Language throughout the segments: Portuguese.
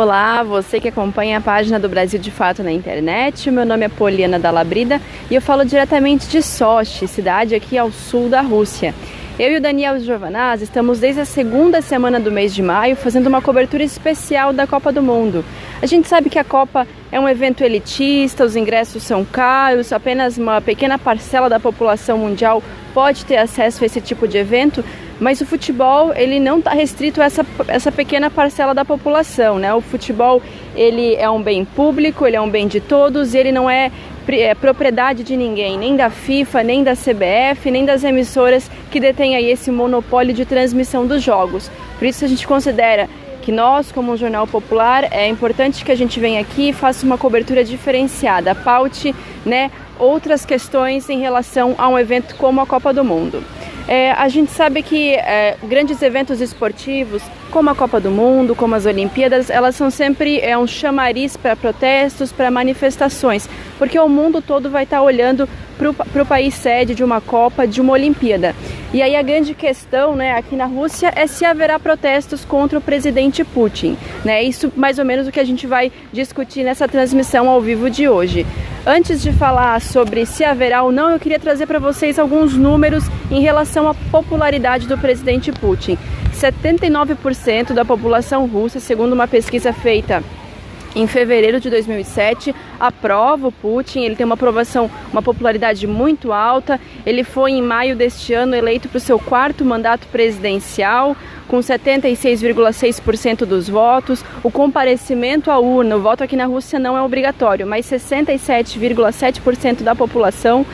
Olá, você que acompanha a página do Brasil de Fato na internet. Meu nome é Poliana Dalabrida e eu falo diretamente de Sochi, cidade aqui ao sul da Rússia. Eu e o Daniel Giovanaz estamos desde a segunda semana do mês de maio fazendo uma cobertura especial da Copa do Mundo. A gente sabe que a Copa é um evento elitista, os ingressos são caros, apenas uma pequena parcela da população mundial pode ter acesso a esse tipo de evento, mas o futebol ele não está restrito a essa pequena parcela da população, né? O futebol ele é um bem público, ele é um bem de todos e ele não é propriedade de ninguém, nem da FIFA, nem da CBF, nem das emissoras que detêm aí esse monopólio de transmissão dos jogos. Por isso a gente considera que nós, como um jornal popular, é importante que a gente venha aqui e faça uma cobertura diferenciada, paute, né, outras questões em relação a um evento como a Copa do Mundo. A gente sabe que grandes eventos esportivos, como a Copa do Mundo, como as Olimpíadas, elas são sempre um chamariz para protestos, para manifestações, porque o mundo todo vai estar olhando para o país sede de uma Copa, de uma Olimpíada. E aí a grande questão, né, aqui na Rússia é se haverá protestos contra o presidente Putin, né? Isso mais ou menos o que a gente vai discutir nessa transmissão ao vivo de hoje. Antes de falar sobre se haverá ou não, eu queria trazer para vocês alguns números em relação à popularidade do presidente Putin. 79% da população russa, segundo uma pesquisa feita em fevereiro de 2007, aprova o Putin. Ele tem uma popularidade muito alta. Ele foi em maio deste ano eleito para o seu quarto mandato presidencial, com 76,6% dos votos. O comparecimento à urna, o voto aqui na Rússia não é obrigatório, mas 67,7% da população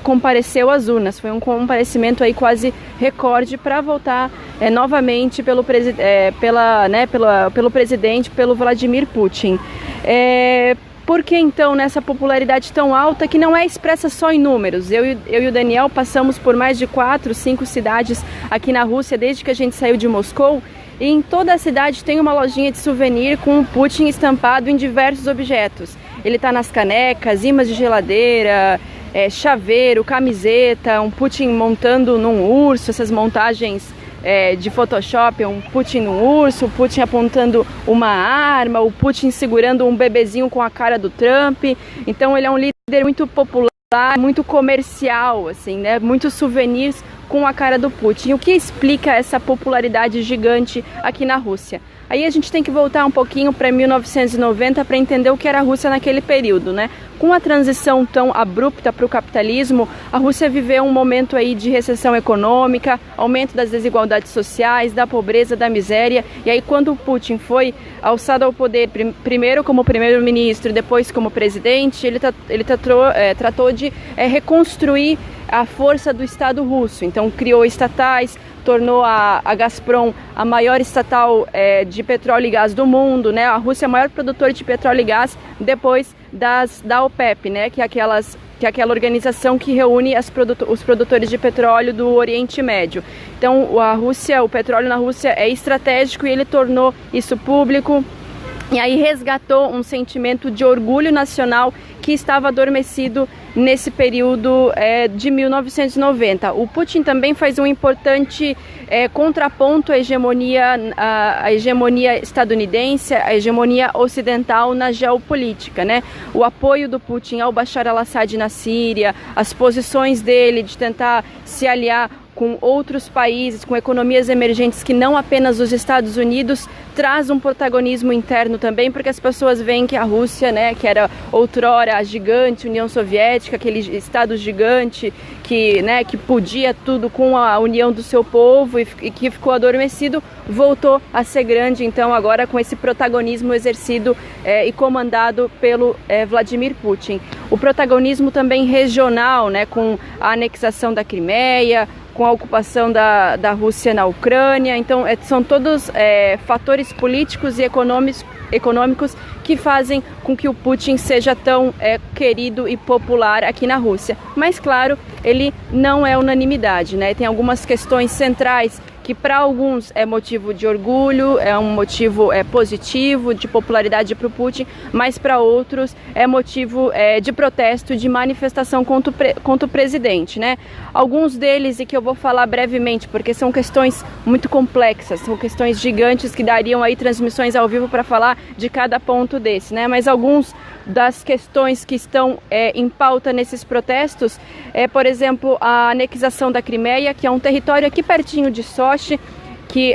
compareceu às urnas. Foi um comparecimento aí quase recorde para votar novamente pelo presidente, pelo Vladimir Putin. Por que então nessa popularidade tão alta que não é expressa só em números? Eu e o Daniel passamos por mais de 4, 5 cidades aqui na Rússia desde que a gente saiu de Moscou, e em toda a cidade tem uma lojinha de souvenir com o Putin estampado em diversos objetos. Ele está nas canecas, imãs de geladeira, chaveiro, camiseta, um Putin montando num urso, essas montagens de Photoshop, um Putin num urso, o Putin apontando uma arma, o Putin segurando um bebezinho com a cara do Trump. Então ele é um líder muito popular, muito comercial, assim, né? Muitos souvenirs com a cara do Putin. O que explica essa popularidade gigante aqui na Rússia? Aí a gente tem que voltar um pouquinho para 1990 para entender o que era a Rússia naquele período, né? Com a transição tão abrupta para o capitalismo, a Rússia viveu um momento aí de recessão econômica, aumento das desigualdades sociais, da pobreza, da miséria. E aí quando o Putin foi alçado ao poder, primeiro como primeiro-ministro e depois como presidente, ele tratou de reconstruir a força do Estado russo. Então criou estatais, tornou a Gazprom a maior estatal de petróleo e gás do mundo, né? A Rússia é o maior produtor de petróleo e gás depois da OPEP, né? Que é aquela organização que reúne os produtores de petróleo do Oriente Médio. Então o petróleo na Rússia é estratégico e ele tornou isso público. E aí resgatou um sentimento de orgulho nacional que estava adormecido nesse período de 1990. O Putin também faz um importante contraponto à hegemonia estadunidense, à hegemonia ocidental na geopolítica, né? O apoio do Putin ao Bashar al-Assad na Síria, as posições dele de tentar se aliar com outros países, com economias emergentes que não apenas os Estados Unidos, traz um protagonismo interno também, porque as pessoas veem que a Rússia, né, que era outrora a gigante União Soviética, aquele Estado gigante que podia tudo com a união do seu povo e que ficou adormecido, voltou a ser grande, então agora com esse protagonismo exercido e comandado pelo Vladimir Putin. O protagonismo também regional, né, com a anexação da Crimeia, com a ocupação da Rússia na Ucrânia. Então são todos fatores políticos e econômicos que fazem com que o Putin seja tão querido e popular aqui na Rússia. Mas claro, ele não é unanimidade, né? Tem algumas questões centrais que para alguns é motivo de orgulho, é um motivo positivo, de popularidade para o Putin, mas para outros é motivo de protesto, de manifestação contra o presidente, né? Alguns deles, e que eu vou falar brevemente, porque são questões muito complexas, são questões gigantes que dariam aí transmissões ao vivo para falar de cada ponto desse, né? Mas alguns das questões que estão em pauta nesses protestos por exemplo, a anexiação da Crimeia, que é um território aqui pertinho de Sochi, que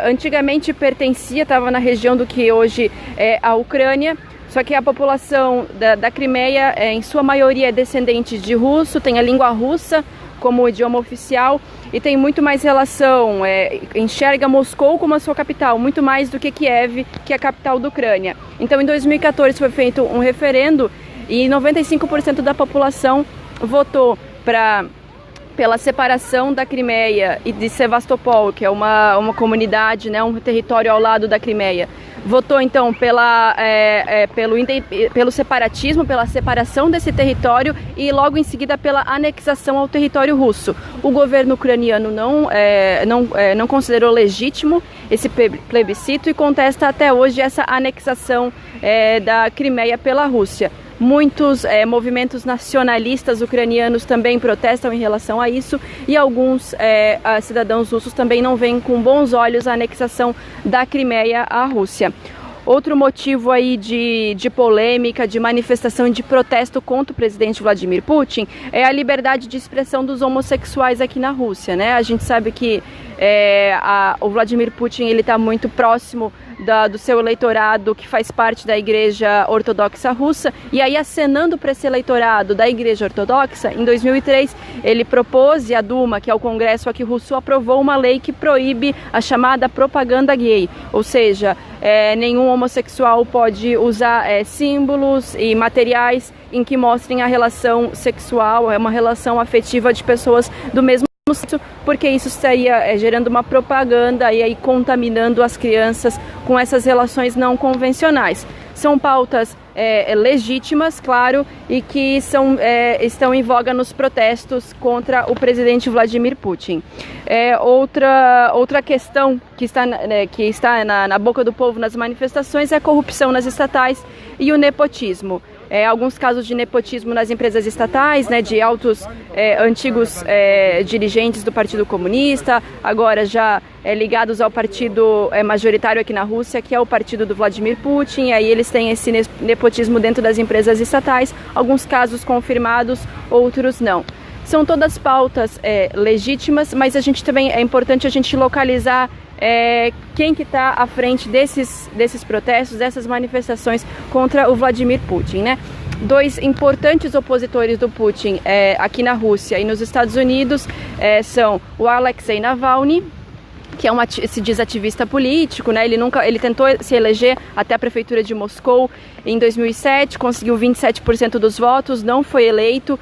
antigamente pertencia, estava na região do que hoje é a Ucrânia, só que a população da Crimeia, em sua maioria, é descendente de russo, tem a língua russa como idioma oficial e tem muito mais relação, enxerga Moscou como a sua capital, muito mais do que Kiev, que é a capital da Ucrânia. Então, em 2014 foi feito um referendo e 95% da população votou pela separação da Crimeia e de Sevastopol, que é uma comunidade, né, um território ao lado da Crimeia. Votou então pelo separatismo, pela separação desse território e logo em seguida pela anexação ao território russo. O governo ucraniano não considerou legítimo esse plebiscito e contesta até hoje essa anexação da Crimeia pela Rússia. Muitos movimentos nacionalistas ucranianos também protestam em relação a isso e alguns cidadãos russos também não veem com bons olhos a anexação da Crimeia à Rússia. Outro motivo aí de polêmica, de manifestação e de protesto contra o presidente Vladimir Putin é a liberdade de expressão dos homossexuais aqui na Rússia, né? A gente sabe que o Vladimir Putin ele está muito próximo do seu eleitorado que faz parte da Igreja Ortodoxa Russa, e aí acenando para esse eleitorado da Igreja Ortodoxa, em 2003 ele propôs, e a Duma, que é o Congresso aqui russo, aprovou uma lei que proíbe a chamada propaganda gay, ou seja, nenhum homossexual pode usar símbolos e materiais em que mostrem a relação sexual, uma relação afetiva de pessoas do mesmo sexo, porque isso estaria gerando uma propaganda e aí contaminando as crianças com essas relações não convencionais. São pautas legítimas, claro, e que estão em voga nos protestos contra o presidente Vladimir Putin. Outra questão que está na boca do povo nas manifestações é a corrupção nas estatais e o nepotismo. Alguns casos de nepotismo nas empresas estatais, né, de antigos dirigentes do Partido Comunista, agora já ligados ao partido majoritário aqui na Rússia, que é o partido do Vladimir Putin, e aí eles têm esse nepotismo dentro das empresas estatais, alguns casos confirmados, outros não. São todas pautas legítimas, mas a gente também é importante a gente localizar quem que está à frente desses protestos, dessas manifestações contra o Vladimir Putin, né? Dois importantes opositores do Putin aqui na Rússia e nos Estados Unidos são o Alexei Navalny, que se diz ativista político, né? Ele tentou se eleger até a prefeitura de Moscou em 2007, conseguiu 27% dos votos, não foi eleito.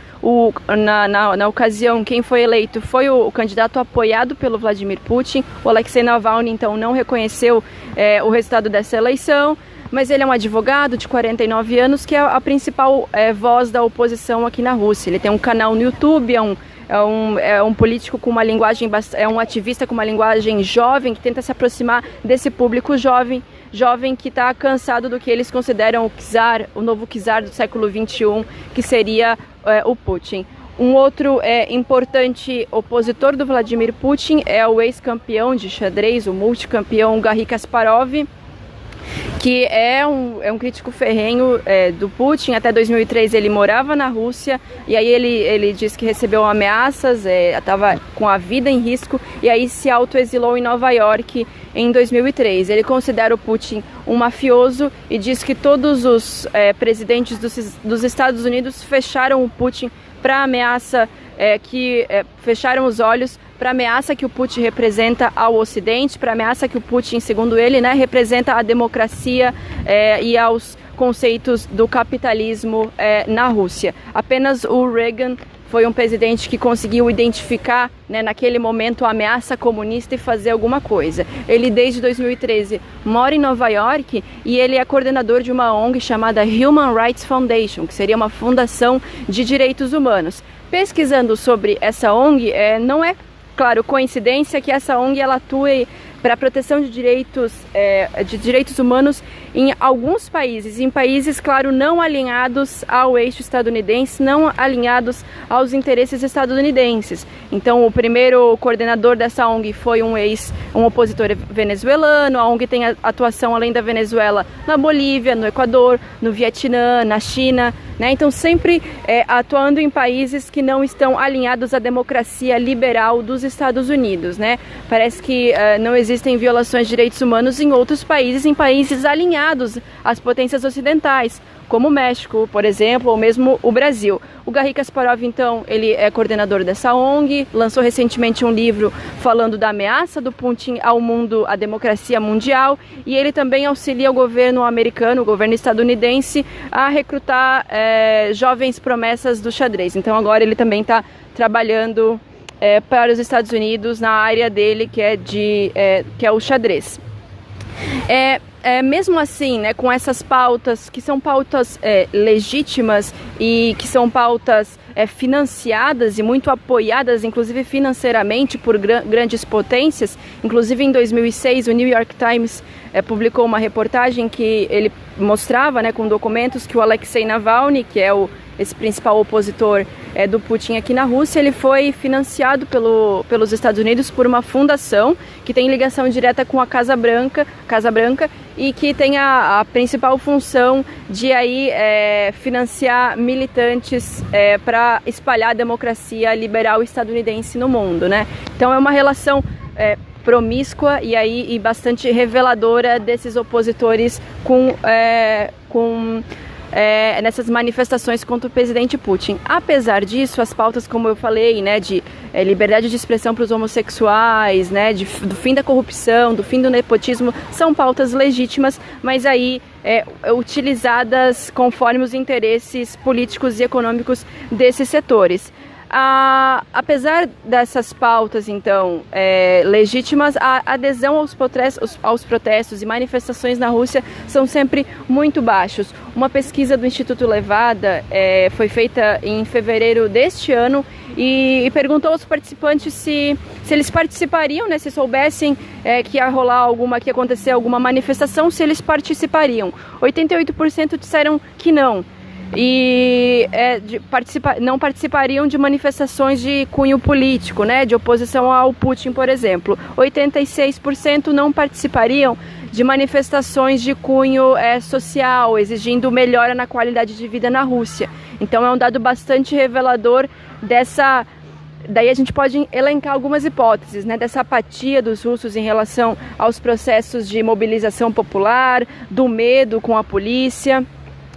Na ocasião, quem foi eleito foi o candidato apoiado pelo Vladimir Putin. O Alexei Navalny, então, não reconheceu o resultado dessa eleição, mas ele é um advogado de 49 anos que é a principal voz da oposição aqui na Rússia. Ele tem um canal no YouTube, é um político com uma linguagem, um ativista com uma linguagem jovem, que tenta se aproximar desse público jovem que está cansado do que eles consideram o novo czar do século XXI, que seria o Putin. Um outro importante opositor do Vladimir Putin é o ex-campeão de xadrez, o multicampeão Garry Kasparov, que é um crítico ferrenho do Putin. Até 2003 ele morava na Rússia, e aí ele disse que recebeu ameaças, estava com a vida em risco, e aí se autoexilou em Nova York em 2003. Ele considera o Putin um mafioso e diz que todos os presidentes dos Estados Unidos fecharam o Putin para a ameaça, fecharam os olhos para a ameaça que o Putin representa ao Ocidente, para a ameaça que o Putin, segundo ele, né, representa à democracia e aos conceitos do capitalismo na Rússia. Apenas o Reagan foi um presidente que conseguiu identificar, né, naquele momento, a ameaça comunista e fazer alguma coisa. Ele, desde 2013, mora em Nova York e ele é coordenador de uma ONG chamada Human Rights Foundation, que seria uma fundação de direitos humanos. Pesquisando sobre essa ONG, não é claro, coincidência que essa ONG ela atua para a proteção de direitos humanos em alguns países, em países, claro, não alinhados ao eixo estadunidense, não alinhados aos interesses estadunidenses. Então, o primeiro coordenador dessa ONG foi um opositor venezuelano. A ONG tem atuação, além da Venezuela, na Bolívia, no Equador, no Vietnã, na China, né? Então, sempre atuando em países que não estão alinhados à democracia liberal dos Estados Unidos, né? Parece que não existem violações de direitos humanos em outros países, em países alinhados às potências ocidentais, como o México, por exemplo, ou mesmo o Brasil. O Garry Kasparov, então, ele é coordenador dessa ONG, lançou recentemente um livro falando da ameaça do Putin ao mundo, à democracia mundial, e ele também auxilia o governo americano, o governo estadunidense, a recrutar jovens promessas do xadrez. Então agora ele também está trabalhando para os Estados Unidos na área dele, que é o xadrez. Mesmo assim, né, com essas pautas, que são pautas legítimas e que são pautas financiadas e muito apoiadas, inclusive financeiramente, por grandes potências. Inclusive em 2006, o New York Times publicou uma reportagem que ele mostrava, né, com documentos, que o Alexei Navalny, que é esse principal opositor do Putin aqui na Rússia, ele foi financiado pelos Estados Unidos por uma fundação que tem ligação direta com a Casa Branca e que tem a principal função de aí financiar militantes para espalhar a democracia liberal estadunidense no mundo, né? Então é uma relação promíscua e bastante reveladora desses opositores nessas manifestações contra o presidente Putin. Apesar disso, as pautas, como eu falei, né, de liberdade de expressão para os homossexuais, né, do fim da corrupção, do fim do nepotismo, são pautas legítimas, mas aí utilizadas conforme os interesses políticos e econômicos desses setores. Apesar dessas pautas, então, legítimas, a adesão aos protestos e manifestações na Rússia são sempre muito baixos. Uma pesquisa do Instituto Levada foi feita em fevereiro deste ano e perguntou aos participantes se eles participariam, né, se soubessem que ia rolar que ia acontecer alguma manifestação, se eles participariam. 88% disseram que não. E não participariam de manifestações de cunho político, né, de oposição ao Putin, por exemplo. 86% não participariam de manifestações de cunho social, exigindo melhora na qualidade de vida na Rússia. Então é um dado bastante revelador daí a gente pode elencar algumas hipóteses, né, dessa apatia dos russos em relação aos processos de mobilização popular, do medo com a polícia.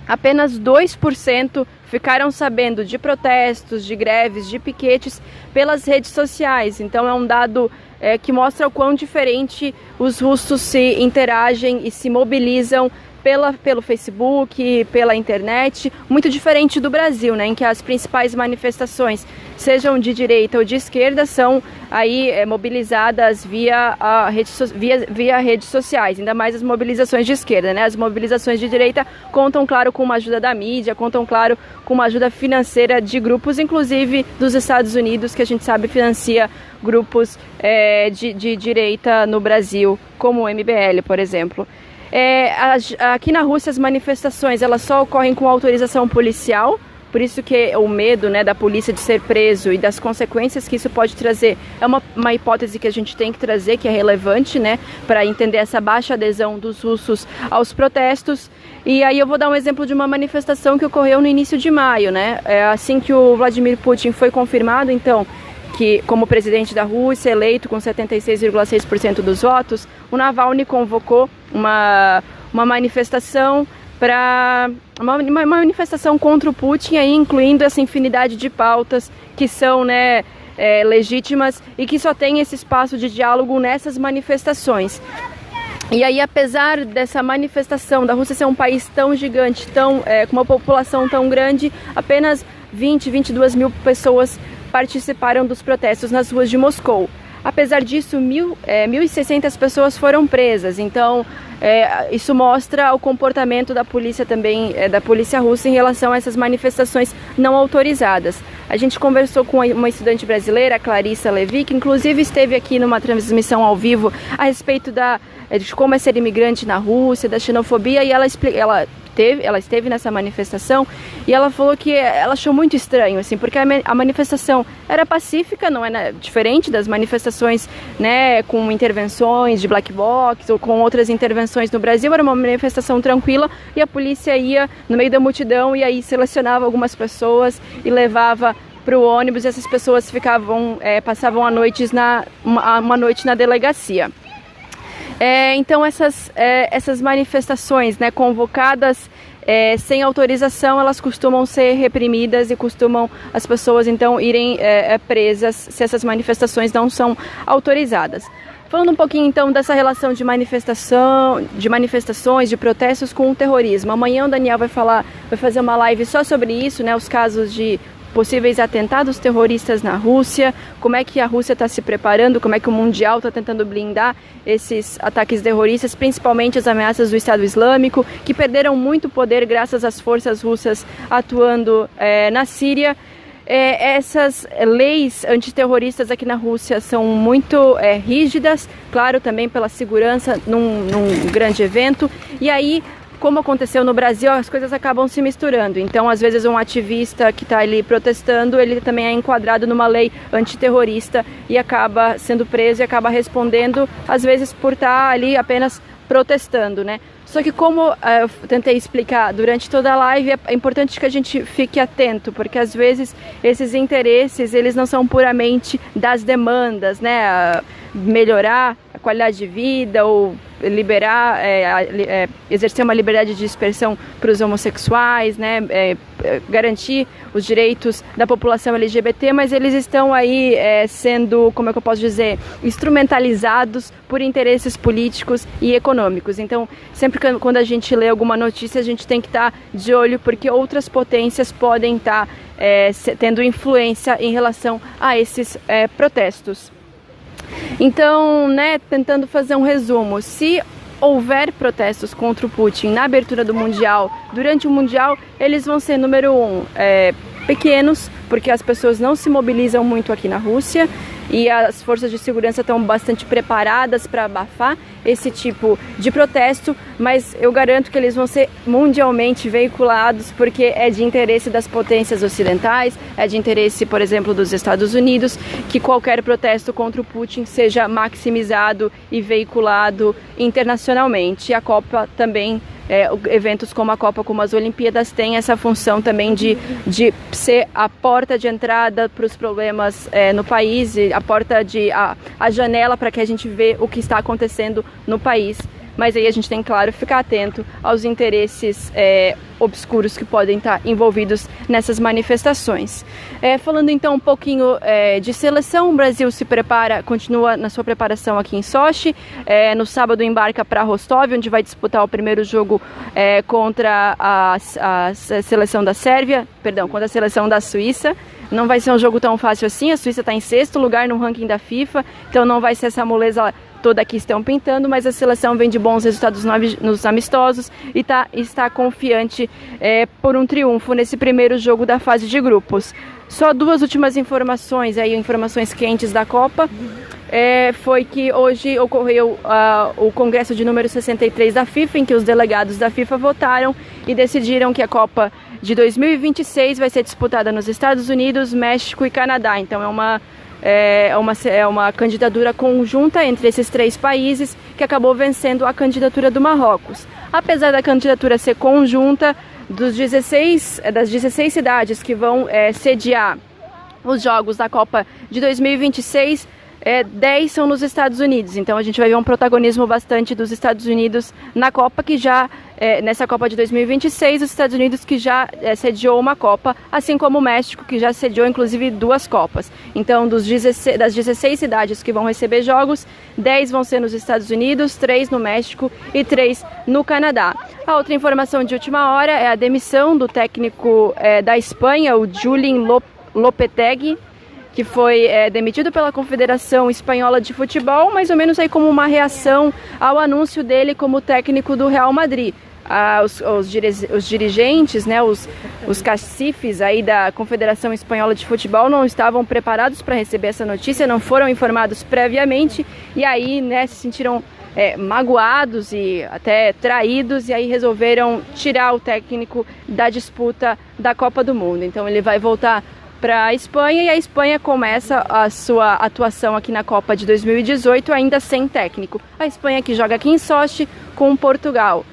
Apenas 2% ficaram sabendo de protestos, de greves, de piquetes pelas redes sociais. Então é um dado que mostra o quão diferente os russos se interagem e se mobilizam pelo Facebook, pela internet, muito diferente do Brasil, né, em que as principais manifestações, sejam de direita ou de esquerda, são aí mobilizadas via redes sociais, ainda mais as mobilizações de esquerda, né? As mobilizações de direita contam, claro, com uma ajuda da mídia, contam, claro, com uma ajuda financeira de grupos, inclusive dos Estados Unidos, que a gente sabe financia grupos de direita no Brasil, como o MBL, por exemplo. Aqui na Rússia as manifestações elas só ocorrem com autorização policial, por isso que o medo, né, da polícia de ser preso e das consequências que isso pode trazer é uma hipótese que a gente tem que trazer, que é relevante, né, para entender essa baixa adesão dos russos aos protestos. E aí eu vou dar um exemplo de uma manifestação que ocorreu no início de maio, né, assim que o Vladimir Putin foi confirmado, então, que como presidente da Rússia, eleito com 76,6% dos votos, o Navalny convocou uma manifestação uma manifestação contra o Putin, aí, incluindo essa infinidade de pautas que são, né, legítimas e que só tem esse espaço de diálogo nessas manifestações. E aí, apesar dessa manifestação da Rússia ser um país tão gigante, com uma população tão grande, apenas 22 mil pessoas participaram dos protestos nas ruas de Moscou. Apesar disso, 1.600 pessoas foram presas. Então, isso mostra o comportamento da polícia também, da polícia russa em relação a essas manifestações não autorizadas. A gente conversou com uma estudante brasileira, Clarissa Levi, que inclusive esteve aqui numa transmissão ao vivo a respeito de como é ser imigrante na Rússia, da xenofobia, e ela esteve nessa manifestação e ela falou que ela achou muito estranho, assim, porque a manifestação era pacífica, não é diferente das manifestações, né, com intervenções de black box ou com outras intervenções no Brasil. Era uma manifestação tranquila e a polícia ia no meio da multidão e aí selecionava algumas pessoas e levava para o ônibus, e essas pessoas passavam uma noite na delegacia. Então essas manifestações, né, convocadas sem autorização, elas costumam ser reprimidas e costumam as pessoas então irem presas se essas manifestações não são autorizadas. Falando um pouquinho então dessa relação de manifestações, de protestos com o terrorismo. Amanhã o Daniel vai fazer uma live só sobre isso, né, os casos de possíveis atentados terroristas na Rússia, como é que a Rússia está se preparando, como é que o Mundial está tentando blindar esses ataques terroristas, principalmente as ameaças do Estado Islâmico, que perderam muito poder graças às forças russas atuando na Síria. Essas leis antiterroristas aqui na Rússia são muito rígidas, claro, também pela segurança num grande evento, e aí, como aconteceu no Brasil, as coisas acabam se misturando. Então, às vezes, um ativista que está ali protestando, ele também é enquadrado numa lei antiterrorista e acaba sendo preso e acaba respondendo, às vezes, por estar ali apenas protestando, né? Só que como eu tentei explicar durante toda a live, é importante que a gente fique atento, porque às vezes esses interesses, eles não são puramente das demandas, né? Melhorar a qualidade de vida ou liberar, exercer uma liberdade de expressão para os homossexuais, né? Garantir os direitos da população LGBT, mas eles estão aí sendo, como é que eu posso dizer, instrumentalizados por interesses políticos e econômicos. Então, sempre quando a gente lê alguma notícia, a gente tem que estar de olho, porque outras potências podem estar tendo influência em relação a esses protestos. Então, né, tentando fazer um resumo, se houver protestos contra o Putin na abertura do Mundial, durante o Mundial, eles vão ser, número um, pequenos, porque as pessoas não se mobilizam muito aqui na Rússia e as forças de segurança estão bastante preparadas para abafar esse tipo de protesto, mas eu garanto que eles vão ser mundialmente veiculados, porque é de interesse das potências ocidentais, é de interesse, por exemplo, dos Estados Unidos, que qualquer protesto contra o Putin seja maximizado e veiculado internacionalmente. E a Copa também, eventos como a Copa, como as Olimpíadas, têm essa função também de ser a porta de entrada para os problemas no país, a janela para que a gente vê o que está acontecendo no país. Mas aí a gente tem, claro, ficar atento aos interesses obscuros que podem estar envolvidos nessas manifestações. Falando então um pouquinho de seleção, o Brasil se prepara, continua na sua preparação aqui em Sochi. No sábado embarca para Rostov, onde vai disputar o primeiro jogo contra a seleção da Sérvia, perdão, contra a seleção da Suíça. Não vai ser um jogo tão fácil assim, a Suíça está em 6º lugar no ranking da FIFA, então não vai ser essa moleza toda que estão pintando, mas a seleção vem de bons resultados nos amistosos e está confiante por um triunfo nesse primeiro jogo da fase de grupos. Só duas últimas informações, informações quentes da Copa. Foi que hoje ocorreu o congresso de número 63 da FIFA, em que os delegados da FIFA votaram e decidiram que a Copa de 2026 vai ser disputada nos Estados Unidos, México e Canadá. Então é uma candidatura conjunta entre esses 3 países, que acabou vencendo a candidatura do Marrocos. Apesar da candidatura ser conjunta, das 16 cidades que vão sediar os Jogos da Copa de 2026, 10 são nos Estados Unidos. Então a gente vai ver um protagonismo bastante dos Estados Unidos na Copa, que já nessa Copa de 2026, os Estados Unidos que já sediou uma Copa, assim como o México, que já sediou inclusive 2 Copas. Então das 16 cidades que vão receber jogos, 10 vão ser nos Estados Unidos, 3 no México e 3 no Canadá. A outra informação de última hora é a demissão do técnico da Espanha, o Julen Lopetegui. que foi demitido pela Confederação Espanhola de Futebol, mais ou menos aí como uma reação ao anúncio dele como técnico do Real Madrid. Os dirigentes, né, os cacifes aí da Confederação Espanhola de Futebol não estavam preparados para receber essa notícia, não foram informados previamente e aí, né, se sentiram magoados e até traídos, e aí resolveram tirar o técnico da disputa da Copa do Mundo. Então ele vai voltar para a Espanha, e a Espanha começa a sua atuação aqui na Copa de 2018 ainda sem técnico. A Espanha que joga aqui em Sochi com Portugal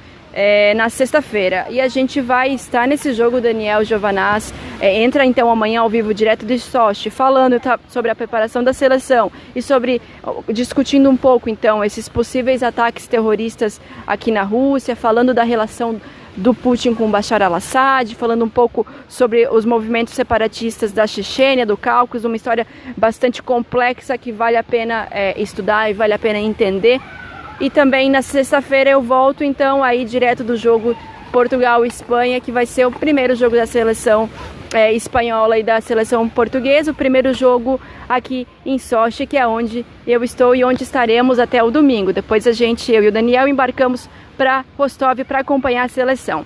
na sexta-feira, e a gente vai estar nesse jogo. Daniel Giovanaz entra então amanhã ao vivo direto de Sochi, falando sobre a preparação da seleção e discutindo um pouco então esses possíveis ataques terroristas aqui na Rússia, falando da relação do Putin com Bashar al-Assad, falando um pouco sobre os movimentos separatistas da Chechênia, do Cáucaso, uma história bastante complexa que vale a pena estudar e vale a pena entender. E também na sexta-feira eu volto então aí direto do jogo Portugal-Espanha, que vai ser o primeiro jogo da seleção espanhola e da seleção portuguesa, o primeiro jogo aqui em Sochi, que é onde eu estou e onde estaremos até o domingo. Depois eu e o Daniel embarcamos para Rostov para acompanhar a seleção.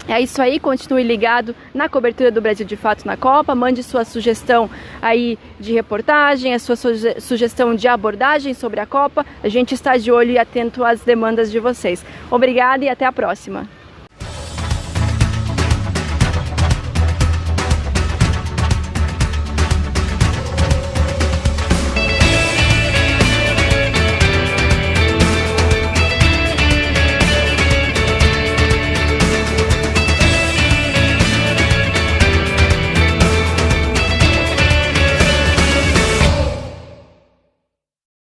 É isso aí, continue ligado na cobertura do Brasil de Fato na Copa, mande sua sugestão aí de reportagem, a sua sugestão de abordagem sobre a Copa. A gente está de olho e atento às demandas de vocês. Obrigada e até a próxima.